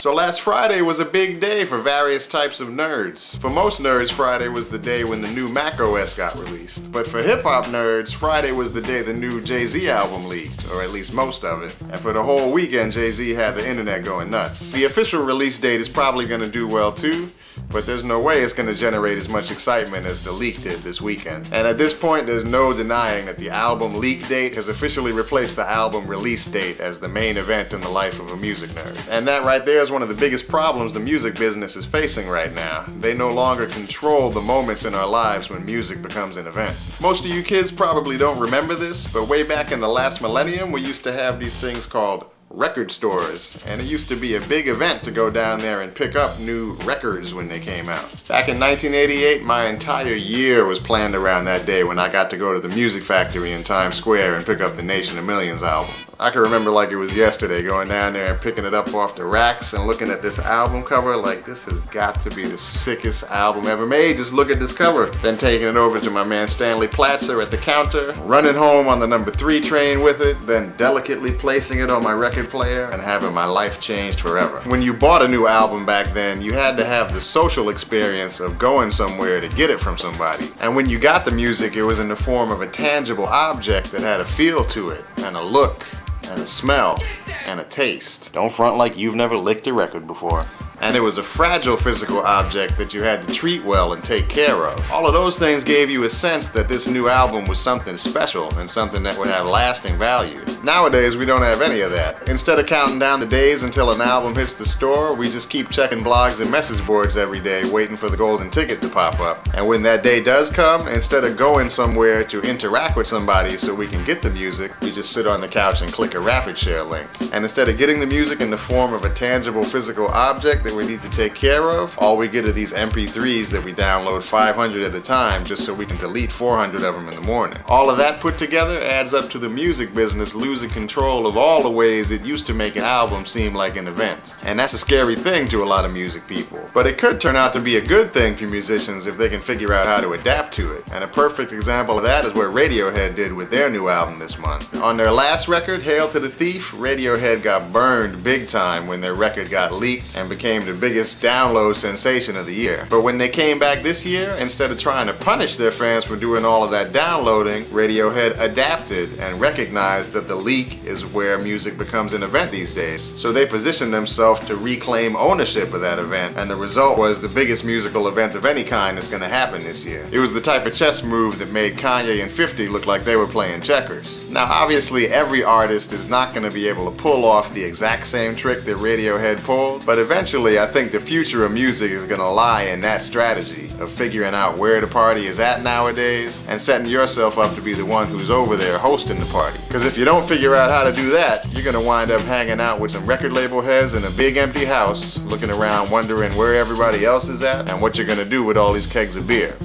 So last Friday was a big day for various types of nerds. For most nerds, Friday was the day when the new Mac OS got released. But for hip-hop nerds, Friday was the day the new Jay-Z album leaked, or at least most of it. And for the whole weekend, Jay-Z had the internet going nuts. The official release date is probably gonna do well too, but there's no way it's gonna generate as much excitement as the leak did this weekend. And at this point, there's no denying that the album leak date has officially replaced the album release date as the main event in the life of a music nerd. And that right there is one of the biggest problems the music business is facing right now. They no longer control the moments in our lives when music becomes an event. Most of you kids probably don't remember this, but way back in the last millennium, we used to have these things called record stores, and it used to be a big event to go down there and pick up new records when they came out. Back in 1988, my entire year was planned around that day when I got to go to the Music Factory in Times Square and pick up the Nation of Millions album. I can remember like it was yesterday, going down there and picking it up off the racks and looking at this album cover like, this has got to be the sickest album ever made. Just look at this cover. Then taking it over to my man Stanley Platzer at the counter, running home on the number 3 train with it, then delicately placing it on my record player and having my life changed forever. When you bought a new album back then, you had to have the social experience of going somewhere to get it from somebody. And when you got the music, it was in the form of a tangible object that had a feel to it and a look and a smell and a taste. Don't front like you've never licked a record before. And it was a fragile physical object that you had to treat well and take care of. All of those things gave you a sense that this new album was something special and something that would have lasting value. Nowadays, we don't have any of that. Instead of counting down the days until an album hits the store, we just keep checking blogs and message boards every day, waiting for the golden ticket to pop up. And when that day does come, instead of going somewhere to interact with somebody so we can get the music, we just sit on the couch and click a rapid share link. And instead of getting the music in the form of a tangible physical object that we need to take care of, all we get are these MP3s that we download 500 at a time just so we can delete 400 of them in the morning. All of that put together adds up to the music business losing control of all the ways it used to make an album seem like an event. And that's a scary thing to a lot of music people. But it could turn out to be a good thing for musicians if they can figure out how to adapt to it. And a perfect example of that is what Radiohead did with their new album this month. On their last record, Hail to the Thief, Radiohead got burned big time when their record got leaked and became the biggest download sensation of the year. But when they came back this year, instead of trying to punish their fans for doing all of that downloading, Radiohead adapted and recognized that the leak is where music becomes an event these days. So they positioned themselves to reclaim ownership of that event, and the result was the biggest musical event of any kind that's going to happen this year. It was the type of chess move that made Kanye and 50 look like they were playing checkers. Now obviously every artist is not going to be able to pull off the exact same trick that Radiohead pulled, but eventually I think the future of music is going to lie in that strategy of figuring out where the party is at nowadays and setting yourself up to be the one who's over there hosting the party. Because if you don't figure out how to do that, you're going to wind up hanging out with some record label heads in a big empty house, looking around wondering where everybody else is at and what you're going to do with all these kegs of beer.